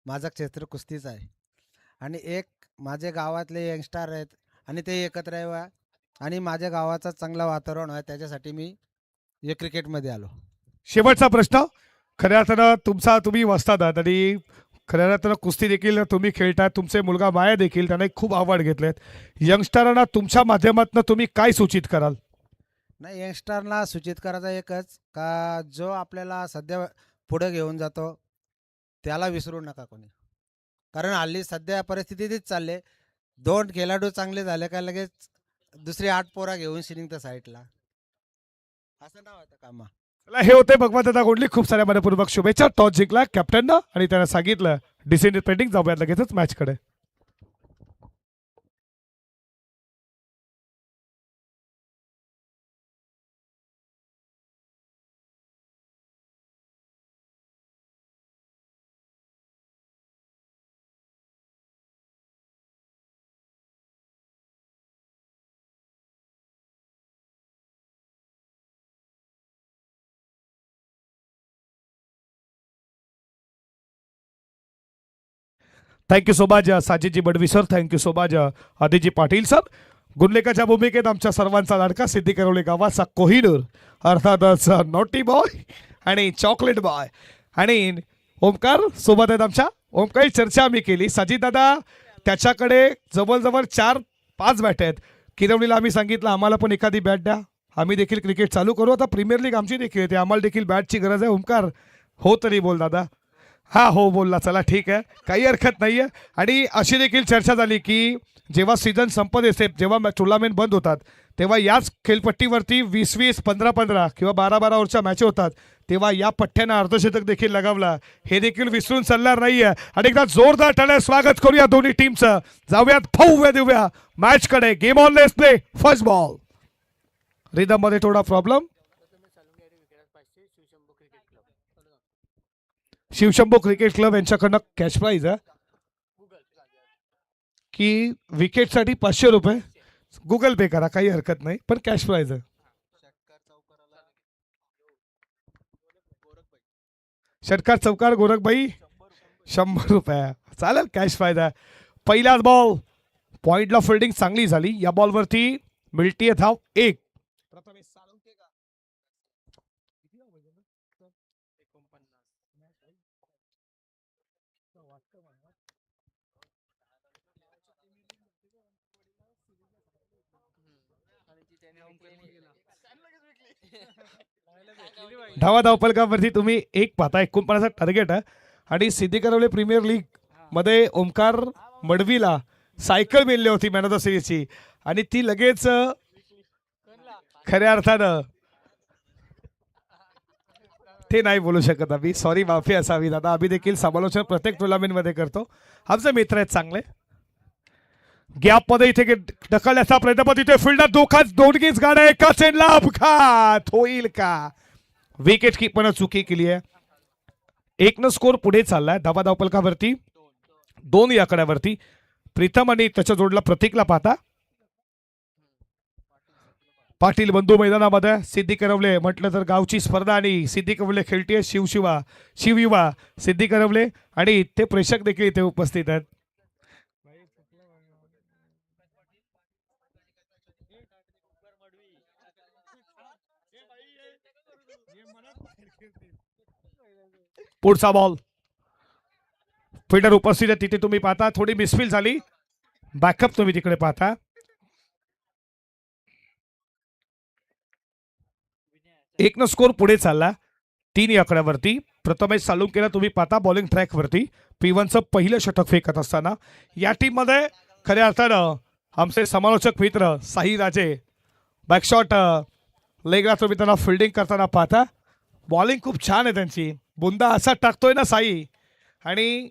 माझं क्षेत्र कुस्तीच आहे. आणि एक माझे गावातले यंगस्टर आहेत आणि ते एकत्र यावं आणि माझ्या गावाचं चांगलं वातावरण आहे त्याच्यासाठी मी हे क्रिकेटमध्ये आलो. शेवटचा प्रश्न. खऱ्या अर्थानं तुम्ही वस्ताद आहात आणि खऱ्या अर्थानं कुस्ती देखील तुम्ही खेळताय. तुमचे मुलगा माया देखील त्याने खूप आवड घेतलेत. यंगस्टरांना तुमच्या माध्यमातून तुम्ही काय सूचित कराल. नाही, यंगस्टरला सूचित करायचं एकच का जो आपल्याला सध्या पुढे घेऊन जातो त्याला विसरू नका कोणी. कारण हल्ली सध्या परिस्थिती तीच चालले. 2 खेळाडू चांगले झाले का लगेच दुसरी 8 पोरा घेऊन शिनिंग त्या साईडला असं नाव होतं कामा. चला हे होते भगवान दादा गोंडली. खूप साऱ्या मनपूर्वक शुभेच्छा. टॉस जिंकला कॅप्टननं आणि त्यानं सांगितलं डिसिजन पेंडिंग. जाऊयात लगेचच मॅचकडे. Thank you so much Sajidji Badvi sir. Thank you so much Adiji Patil sir. गुंडलेकाच्या भूमिकेत आमच्या सर्वांचा लाडका सिद्धी करवले गावाचा कोहिनूर अर्थातच नॉटी बॉय आणि चॉकलेट बॉय आणि ओमकार सोबत आहेत आमच्या. ओमकारची चर्चा आम्ही केली. साजिद दादा त्याच्याकडे जवळजवळ 4-5 बॅट आहेत. किरवणीला आम्ही सांगितलं आम्हाला पण एखादी बॅट द्या, आम्ही देखील क्रिकेट चालू करू. आता प्रीमियर लीग आमची देखील येते, आम्हाला देखील बॅटची गरज आहे. ओमकार हो तरी बोल दादा. हा हो बोलला. चला ठीक आहे, काही हरकत नाही आहे. आणि अशी देखील चर्चा झाली की जेव्हा सीझन संपत असते, जेव्हा टुर्नामेंट बंद होतात तेव्हा याच खेळपट्टीवरती 20-20, 15-15 किंवा 12-12 ओव्हरच्या मॅच होतात, तेव्हा या पठ्ठ्यानं अर्धशतक देखील लगावला. हे देखील विसरून चालणार नाही आहे. आणि एकदा जोरदार टाळ्या स्वागत करूया दोन्ही टीमचं. जाऊयात भव्य दिव्या मॅचकडे. Game on let's play. First ball. Rhythm मध्ये थोडा प्रॉब्लेम. शिवशंभू क्रिकेट क्लब यांच्याकडनं कॅश प्राईज आहे की विकेटसाठी 500 रुपये. गुगल पे करा, काही हरकत नाही, पण कॅश प्राइज आहे. षटकार चौकार गोरखबाई 100 रुपये. चालेल, कॅश फायदा. पहिलाच बॉल पॉइंटला फिल्डिंग चांगली झाली. या बॉलवरती मिळतीये धाव 1. धावा धावपलकावरती तुम्ही 1 पाहता. 49 टार्गेट आहे. आणि सिद्धी करवले प्रीमियर लीग मध्ये ओमकार मडवीला सायकल मिळली होती मॅन ऑफ द सिरीजची, आणि ती लगेच खऱ्या अर्थानं ते नाही बोलू शकत आम्ही, सॉरी, माफी असावी दादा. आम्ही देखील समालोचन प्रत्येक टुर्नामेंट मध्ये करतो. आमचे मित्र आहेत चांगले. गॅप मध्ये इथे ढकलण्याचा प्रयत्न, पण तिथे फिल्डर दोघीच गाड्या एकाच एंडला. अपघात होईल का? विकेट कीपरनं चुकी केली आहे. 1 स्कोर पुढे चाललाय. धावा धावपलकावरती 2 या आकड्यावरती. प्रीतम आणि त्याच्या जोडला प्रतीकला पाहता. पाटील बंधू मैदानामध्ये. सिद्धी करवले म्हटलं तर गावची स्पर्धा, आणि सिद्धी करवले खेळतीये शिवयुवा सिद्धी करवले, आणि ते प्रेक्षक देखील इथे उपस्थित आहेत. पुढचा बॉल फिल्डर उपस्थित आहे तिथे तुम्ही पाहता. थोडी मिसफिल झाली. बॅकअप तुम्ही तिकडे पाहता. एक स्कोर पुढे चालला 3 या आकड्यावरती. प्रथमेश सालुंकेला तुम्ही पाहता बॉलिंग ट्रॅक वरती. P1चं पहिलं षटक फेकत असताना या टीम मध्ये खऱ्या अर्थानं आमचे समालोचक मित्र साई राजे बॅकशॉट लेगला तुम्ही त्यांना फिल्डिंग करताना पाहता. बॉलिंग खूप छान आहे त्यांची. बुंदा असा टाकतोय ना साई, आणि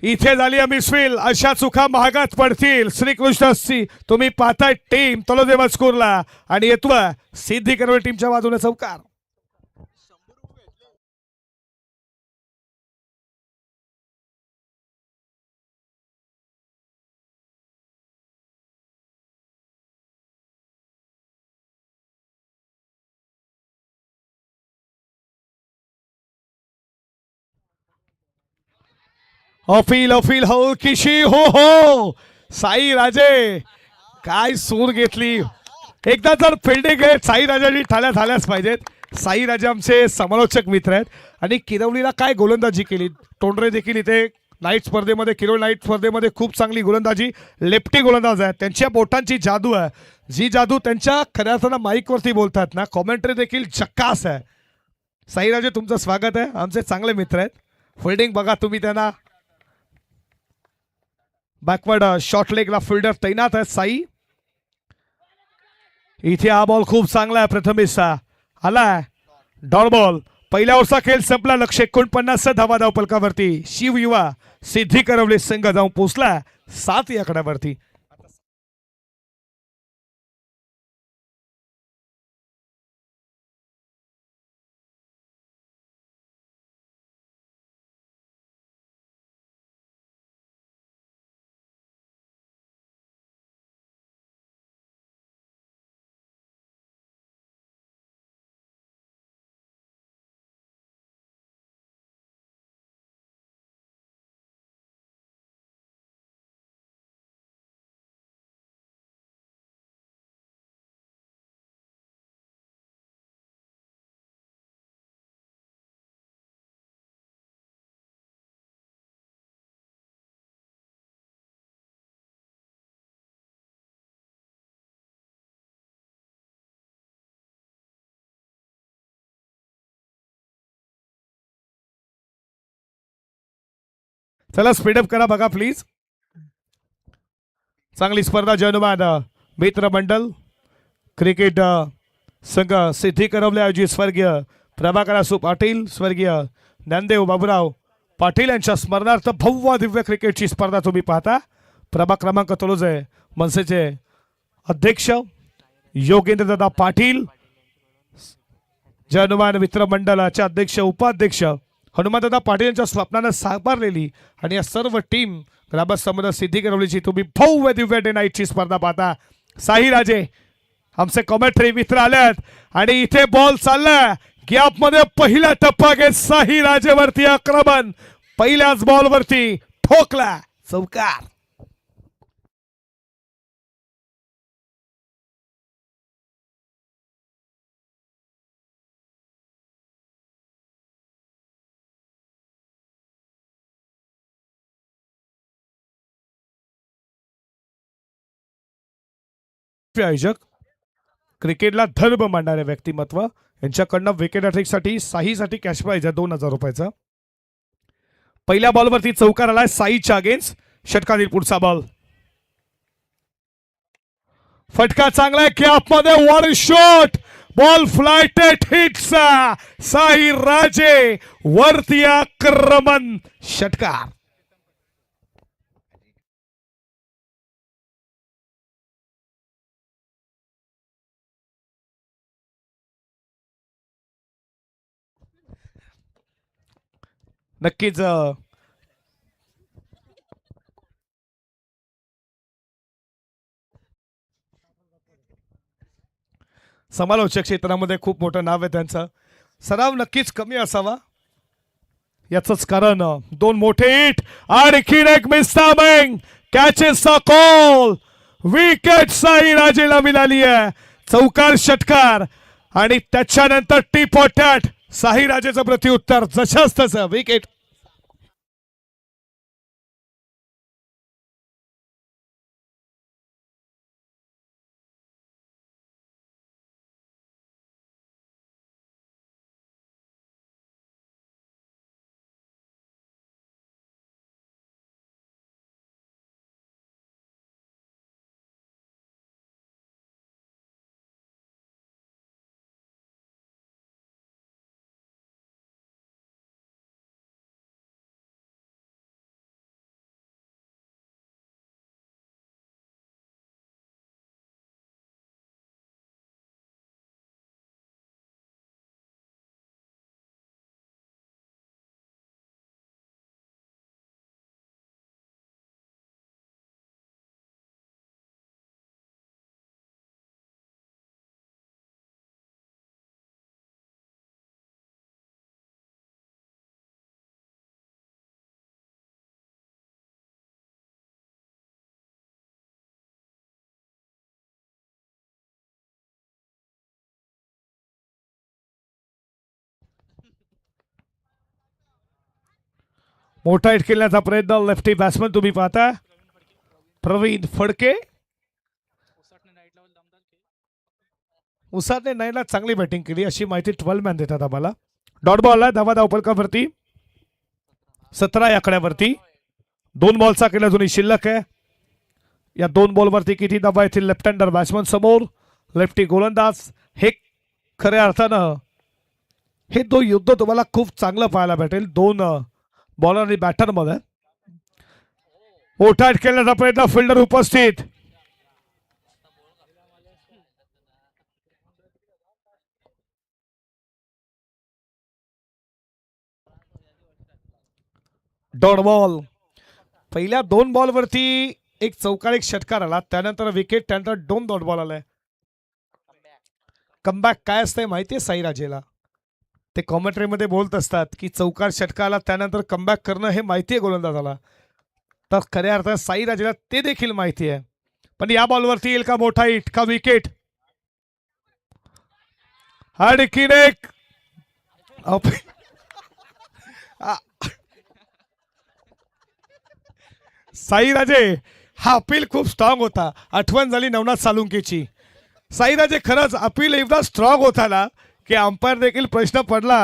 इथे झाली मिसफिल. अशा चुका महागात पडतील. श्रीकृष्ण तुम्ही पाहताय टीम तलोदे मजकूरला, आणि येतोय सिद्धी करवले टीमच्या बाजूने चौकार. अफील हलकीशी. हो साई राजे काय सूर घेतली. एकदा जर फिल्डिंग आहे साई राजांनी ठाल्या झाल्याच पाहिजेत. साई राजे आमचे समालोचक मित्र आहेत, आणि किरवलीला काय गोलंदाजी केली. तोंडरे देखील इथे नाईट स्पर्धेमध्ये, किरवळ नाईट स्पर्धेमध्ये खूप चांगली गोलंदाजी. लेफ्टी गोलंदाज आहे. त्यांच्या बोटांची जादू आहे, जी जादू त्यांच्या खऱ्या अर्थानं माईकवरती बोलतात ना, कॉमेंट्री देखील चक्कास आहे. साई राजे तुमचं स्वागत आहे. आमचे चांगले मित्र आहेत. फिल्डिंग बघा तुम्ही त्यांना. बॅकवर्ड शॉर्ट लेगला फिल्डर तैनात आहे साई. इथे हा बॉल खूप चांगला आहे. प्रथमेशचा आलाय डॉट बॉल. पहिल्या ओव्हरचा खेळ संपला. लक्ष 49 धावा धावपलकावरती. शिवयुवा सिद्धी करवले संघ जाऊन पोहोचला 7 या आकड्यावरती. चला स्पीडअप करा बघा प्लीज. चांगली स्पर्धा. जयनुमान मित्र मंडल क्रिकेट संघ सिद्धी करवले आयोजित स्वर्गीय प्रभाकर असू पाटील, स्वर्गीय ज्ञानदेव बाबूराव पाटील यांच्या स्मरणार्थ भव्य दिव्य क्रिकेटची स्पर्धा तुम्ही पाहता. प्रभाग क्रमांक तलोजे मनसेचे अध्यक्ष योगेंद्रदादा पाटील, जयनुमान मित्र मंडळाचे अध्यक्ष उपाध्यक्ष हनुमानदादा पाटील यांच्या स्वप्नानं साकारलेली, आणि या सर्व टीम ग्रामस्थांमध्ये सिद्धी करवलीची तुम्ही भव्य दिव्य डे नाईटची स्पर्धा पाहता. साई राजे आमचे कॉमेंट्री मित्र आल्यात आणि इथे बॉल चाललाय गॅप मध्ये पहिला टप्पा घेत साई राजेवरती आक्रमण पहिल्याच बॉल वरती ठोकला चौकार. आयोजक क्रिकेटला धर्म मांडणारे व्यक्तिमत्व यांच्याकडनं विकेट हॅट्रिकसाठी साईसाठी कॅश प्राइज आहे 2000 रुपयाचा. पहिल्या बॉलवरती चौकार आलाय साईच्या अगेन्स्ट. षटकातील पुढचा बॉल फटका चांगला आहे गॅप मध्ये वन शॉट बॉल फ्लायटेड हिट्सचा साई राजे वरती आक्रमण षटकार. नक्कीच समालोचक क्षेत्रामध्ये खूप मोठं नाव आहे त्यांचं. सराव नक्कीच कमी असावा याच कारण दोन मोठे हिट आणखीन एक मिस्टामिंग कॅचेसचा कॉल विकेट साई राजेला मिळाली आहे. चौकार षटकार आणि त्याच्यानंतर टीप टॅट साई राजेचं प्रत्युत्तर जशाच तसं विकेट. मोठा हिट खेळण्याचा प्रयत्न लेफ्टी बॅट्समन तुम्ही पाहता प्रवीण फडके. उसाने नाईला चांगली बॅटिंग केली अशी माहिती 12 मॅन देतात आम्हाला. डॉट बॉल आहे धावा धावपलकावरती 17 या आकड्यावरती. 2 बॉलचा केला अजूनही शिल्लक आहे. या 2 बॉलवरती किती धावा येतील लेफ्ट हँडर बॅट्समन समोर लेफ्टी गोलंदाज. हे खऱ्या अर्थानं हे 2 युद्ध तुम्हाला खूप चांगलं पाहायला भेटेल 2 बॉलर आणि बॅटर मध्ये. मोठा हिट खेळण्याचा प्रयत्न फिल्डर उपस्थित. डॉट बॉल पहिल्या 2 बॉलवरती एक चौकार एक षटकार आला त्यानंतर विकेट त्यानंतर 2 डॉट बॉल आलाय. कमबॅक काय असतंय माहितीये साई राजेला. ते कॉमेंट्रीमध्ये बोलत असतात की चौकार षटकाला त्यानंतर कमबॅक करणं हे माहिती आहे गोलंदाजाला. तर खऱ्या अर्थात साई राजेला ते देखील माहिती आहे. पण या बॉलवरती येईल का मोठा हिट का विकेट. आणखीन एक साई राजे हा अपील खूप स्ट्रॉंग होता. आठवण झाली नवनाथ सालुंकेची. साई राजे खरंच अपील एकदा स्ट्रॉंग होता ना की अंपायर देखील प्रश्न पडला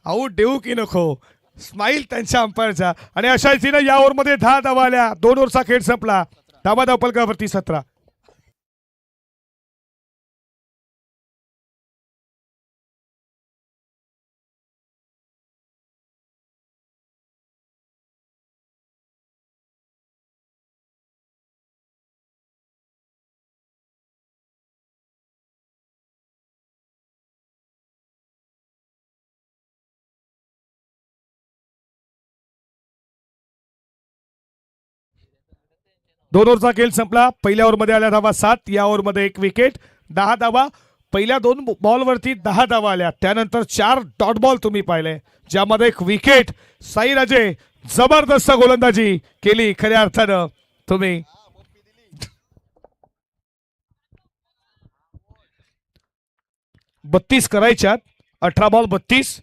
आऊट देऊ की नको. स्माईल त्यांच्या अंपायरच्या आणि अशा रीतीने या ओव्हरमध्ये 10 धावा आल्या. 2 ओव्हरचा खेळ संपला. धावा धावपलकावरती 17. 2 ओव्हरचा खेळ संपला. पहिल्या ओव्हरमध्ये आल्या धावा 7, या ओव्हरमध्ये 1 विकेट, 10 धावा. पहिल्या 2 बॉलवरती 10 धावा आल्या. त्यानंतर 4 डॉट बॉल तुम्ही पाहिले, ज्यामध्ये 1 विकेट. साईराजे जबरदस्त गोलंदाजी केली खऱ्या अर्थानं तुम्ही. बत्तीस करायच्यात, 18 बॉल 32.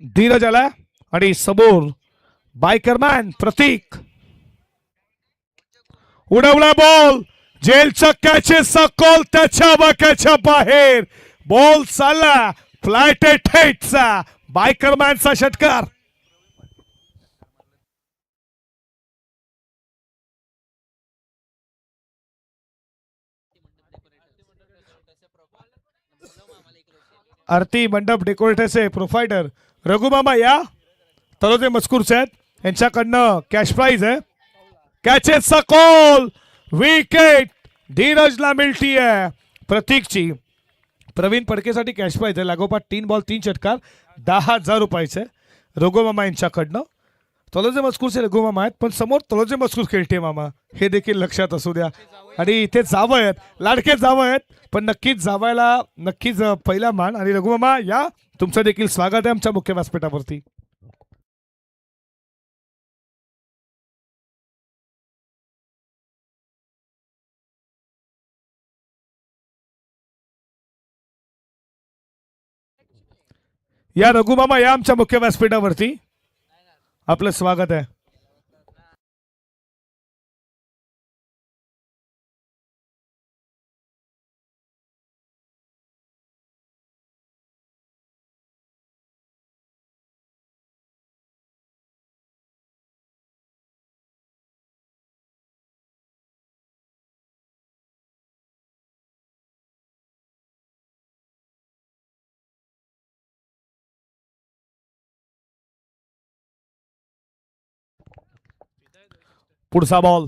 धीरज आला आणि समोर बायकरमॅन प्रतीक उडवला बॉल. जेलच्या कॅचेसचा कॉल त्याच्या वाक्याच्या बाहेर. बॉल चालला फ्लाइट हेटचा बायकरमॅनचा षटकार. आरती मंडप डेकोरेटरचे प्रोव्हायडर रघुमामा या तरोजे मजकूरचे आहेत, यांच्याकडनं कॅश प्राइज आहे. कॅचेसचा कॉल, विकेट धीरजला मिळती आहे. प्रतीकची प्रवीण पडकेसाठी कॅश प्राइज आहे. लागोपाठ 3 बॉल 3 षटकार 10,000 रुपयाचे रघुमामा यांच्याकडनं. तलोजे मजकूरचे रघुमामा आहेत, पण समोर तलोजे मजकूर खेळते मामा, हे देखील लक्षात असू द्या. आणि इथे जावं आहेत, लाडके जावं आहेत, पण नक्कीच जावायला नक्कीच पहिला मान. आणि रघुमामा या, तुमचं देखील स्वागत आहे आमच्या मुख्य व्यासपीठावरती. या रघुमामा या आमच्या मुख्य व्यासपीठावरती, आपलं स्वागत आहे. पुढचा बॉल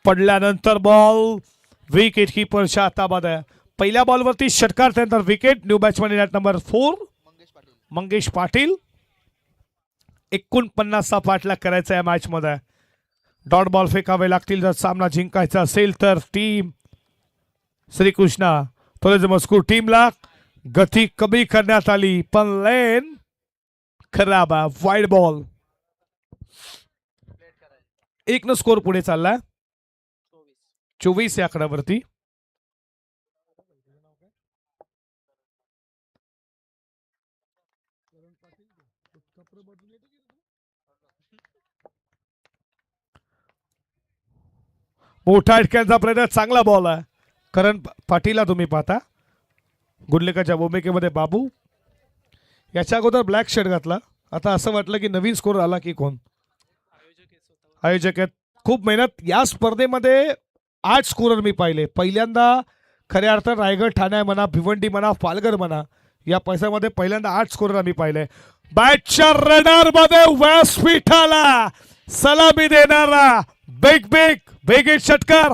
पडल्यानंतर बॉल विकेट कीपरच्या हातामध्ये आहे. पहिल्या बॉलवरती षटकार, त्यानंतर wicket. New batsman in number 4 Mangesh Patil. 49चा पाठलाग करायचा या मॅच मध्ये. डॉट बॉल फेकावे लागतील जर सामना जिंकायचा असेल तर. टीम श्रीकृष्णा तोलेजे मजकूर टीमला गती कमी करण्यात आली, पण लेन खराब आहे. Wide ball. 1 स्कोर पुढे चाललाय 24 या आकड्यावरती. मोठा अटक्यांचा प्रयत्न, चांगला बॉल आहे. करण पाटीलला तुम्ही पाहता गुंडलेकाच्या भूमिकेमध्ये. बाबू याच्या अगोदर ब्लॅक शर्ट घातला, आता असं वाटलं की नवीन स्कोर आला की कोण आयोजक आहेत. खूप मेहनत या स्पर्धेमध्ये. 8 स्कोरर मी पाहिले पहिल्यांदा. खऱ्या अर्थ रायगड, ठाणे म्हणा, भिवंडी म्हणा, पालघर म्हणा, या पैशामध्ये पहिल्यांदा 8 स्कोरर आम्ही पाहिले. बॅटच्या रडार मध्ये व्यासपीठाला सलामी देणारा बिग बिग बिग षटकार.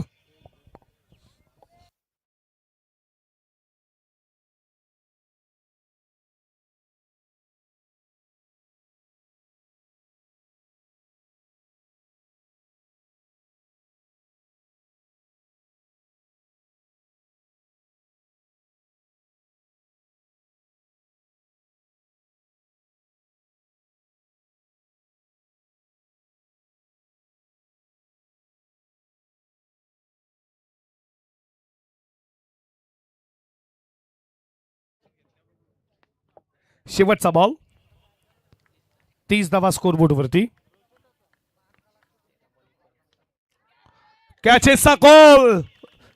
शेवटचा बॉल. 30 धावा स्कोरबोर्ड वरती. कॅचेसचा कॉल.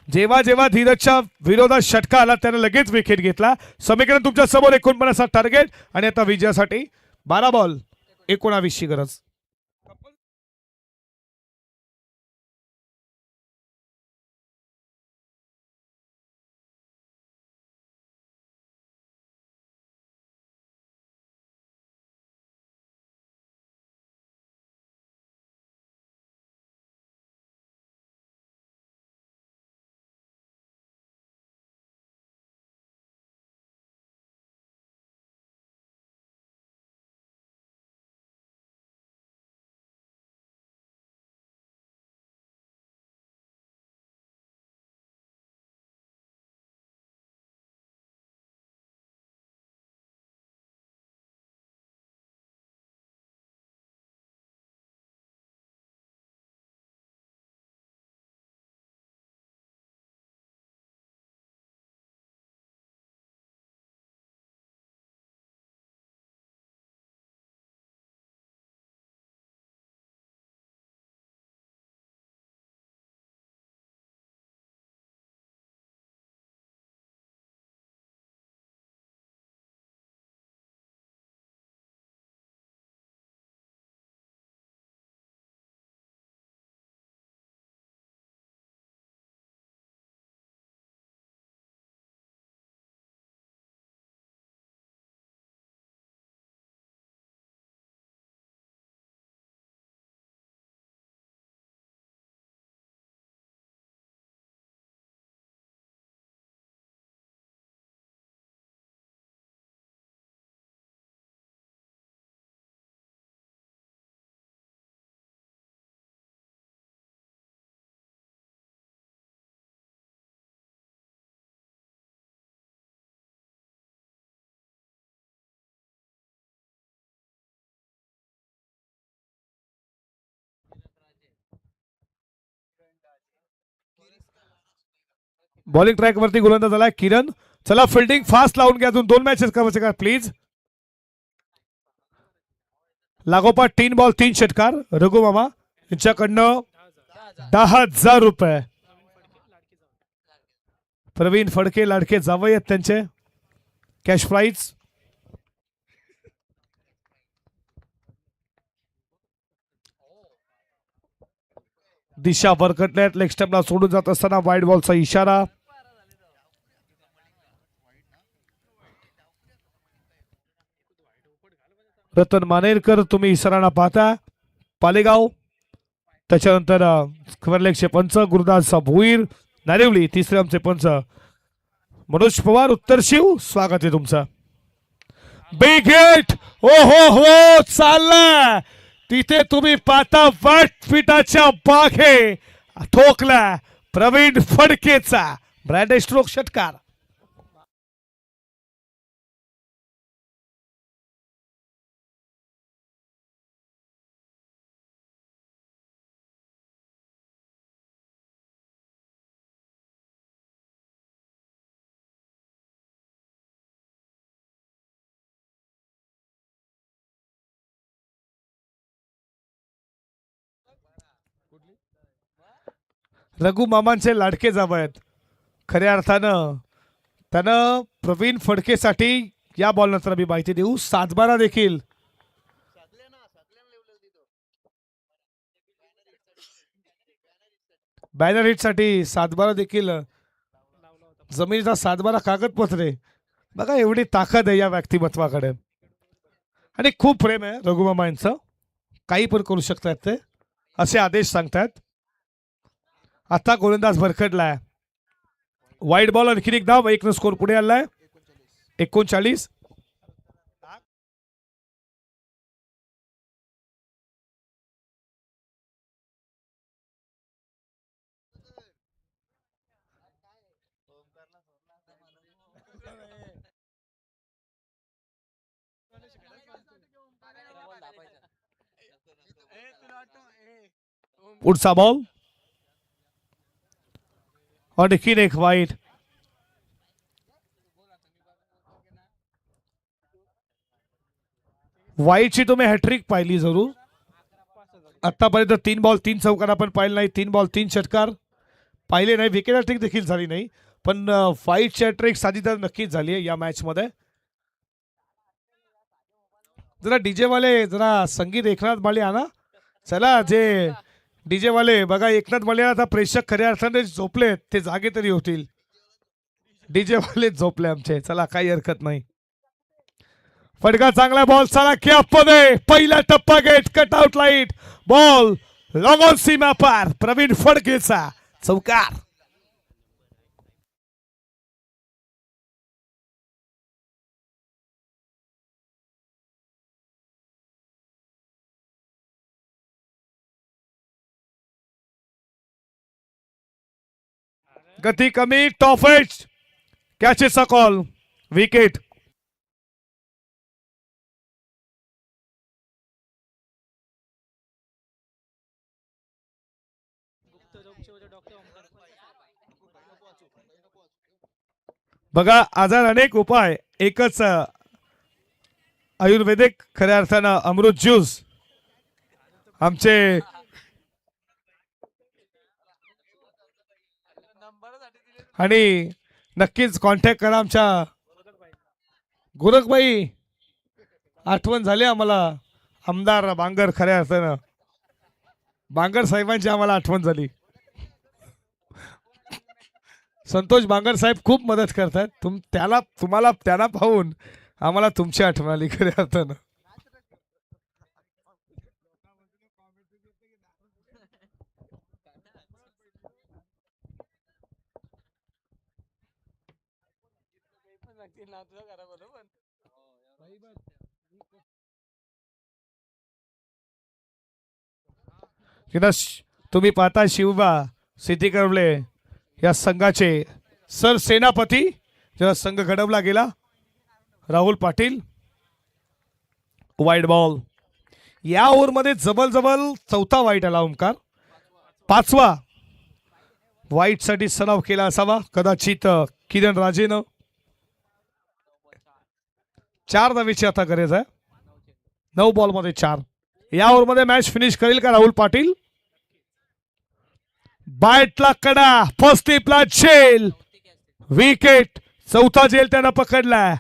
जेव्हा जेव्हा धीरजच्या विरोधात षटका आला त्याने लगेच विकेट घेतला. समीकरण तुमच्या समोर 49 टार्गेट आणि आता विजयासाठी 12 बॉल 19 ची गरज. बॉलिंग ट्रॅक वरती गोलंदाज झालाय किरण. चला फिल्डिंग फास्ट लावून घ्या, अजून 2 मॅचेस करायचे का प्लीज. लागोपाठ 3 बॉल 3 षटकार. रघु मामा यांच्याकडनं 10,000 रुपये. प्रवीण फडके लाडके जावई आहेत त्यांचे. Cash prize. दिशा भरकटल्यात. लेग स्टंपला सोडून जात असताना वाईड बॉलचा इशारा. रतन मानेरकर तुम्ही इशारा पाहता. पालेगाव. त्याच्यानंतर खबरलेखचे पंच गुरुदास भोईर नारिवली. तिसरे आमचे पंच मनोज पवार उत्तर शिव. स्वागत आहे तुमचं. Big hit. ओ हो चालला तिथे तुम्ही पाहता व्यासपीठाच्या बागे ठोकला प्रवीण फडकेचा ब्रँड स्ट्रोक षटकार. रघु मामांचे लाडके जावई आहेत. खऱ्या अर्थानं त्यानं प्रवीण फडकेसाठी या बॉल नंतर मी माहिती देऊ. 7-12 देखील बॅनर हिट साठी 7-12 देखील जमिनीचा 7-12 कागदपत्रे. बघा एवढी ताकद आहे या व्यक्तिमत्वाकडे आणि खूप प्रेम आहे रघु मामा यांचं. काही पण करू शकतात ते असे आदेश सांगतात. आता गोलंदाज भरकटलाय. वाईड बॉल आणखीन एक धाव. 1 स्कोर पुढे आलाय. 39. पुढचा बॉल आणखीन एक वाईट. वाईटची तुम्ही हॅट्रिक पाहिली जरूर. आतापर्यंत 3 बॉल 3 चौकार आपण पाहिले नाही. 3 बॉल 3 षटकार पाहिले नाही. विकेट हॅट्रिक देखील झाली नाही. पण वाईटची हॅट्रिक साधित नक्कीच झाली आहे या मॅच मध्ये. जरा डीजे वाले जरा संगीत एकनाथ माळी आणा. चला जे डीजे वाले बघा एकनाथ माळी आता प्रेक्षक खऱ्या अर्थाने झोपले ते जागे तरी होतील. डीजे वाले झोपले आमचे. चला काही हरकत नाही. फटका चांगला बॉल. चला कॅप मध्ये पहिला टप्पा get cutout light ball long on सीमा पार. प्रवीण फडकेचा चौकार. गती कमी. टॉप एज कॅचेसचा कॉल. विकेट. बघा आजार अनेक उपाय एकच आयुर्वेदिक खऱ्या अर्थानं अमृत ज्यूस आमचे आणि नक्कीच कॉन्टॅक्ट करा आमच्या गोरखबाई. आठवण झाली आम्हाला आमदार बांगर. खऱ्या अर्थानं बांगर साहेबांची आम्हाला आठवण झाली. संतोष बांगर साहेब खूप मदत करतात. तुम्हाला त्यांना पाहून आम्हाला तुमची आठवण आली खऱ्या अर्थानं. तुम्ही पाहता शिवबा सिद्धी करवले या संघाचे सर सेनापती जेव्हा संघ घडवला गेला. राहुल पाटील. Wide ball. या ओव्हरमध्ये जबल चौथा वाईट आला ओमकार. 5वा व्हाईट साठी सराव केला असावा कदाचित किरण राजेनं. 4 धावेची आता गरज आहे. 9 बॉलमध्ये 4. या ओव्हरमध्ये मॅच फिनिश करेल का राहुल पाटील? बॅटला कडा, फर्स्ट स्लिपला झेल, विकेट. चौथा झेल त्यानं पकडलाय.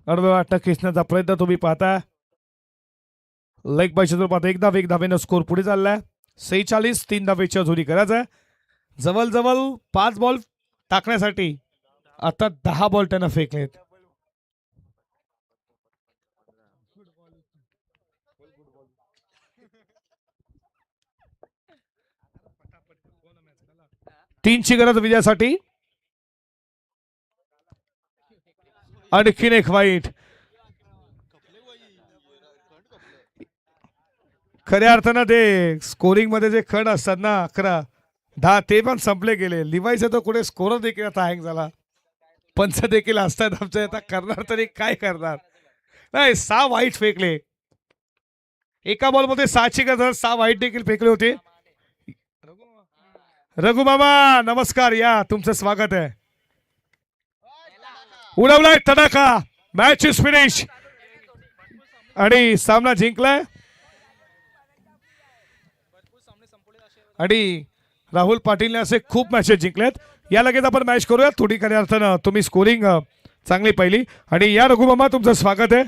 अर्धवाट खेचण्याचा प्रयत्न तुम्ही पाहता. लेग बायच्या स्वरूपात एक धावेनं स्कोर पुढे चाललाय. 46 3 धावेच्या जोडी करायचा. जवळ 5 बॉल टाकण्यासाठी आता 10 बॉल त्यानं फेकलेत. तीनची गरज विजयासाठी. आणखीन एक वाईट. खऱ्या अर्थानं ते स्कोरिंग मध्ये जे खंड असतात ना 11 10 ते पण संपले गेले. लिवायचं तर कुठे स्कोर देखील आता हँग झाला. पंच देखील असतात आमच्या. आता करणार तरी काय करणार. नाही 6 वाईट फेकले. एका बॉलमध्ये 6ची गरज, 6 वाईट देखील फेकले होते. रघु मामा नमस्कार, या तुमचं स्वागत आहे. उडवलाय तडाखा. मॅच इज फिनिश आणि सामना जिंकलाय. आणि राहुल पाटीलने असे खूप मॅचेस जिंकलेत. या लगेच आपण मॅच करूया. थोडी खऱ्या अर्थानं तुम्ही स्कोरिंग चांगली पाहिली. आणि या रघु मामा तुमचं स्वागत आहे.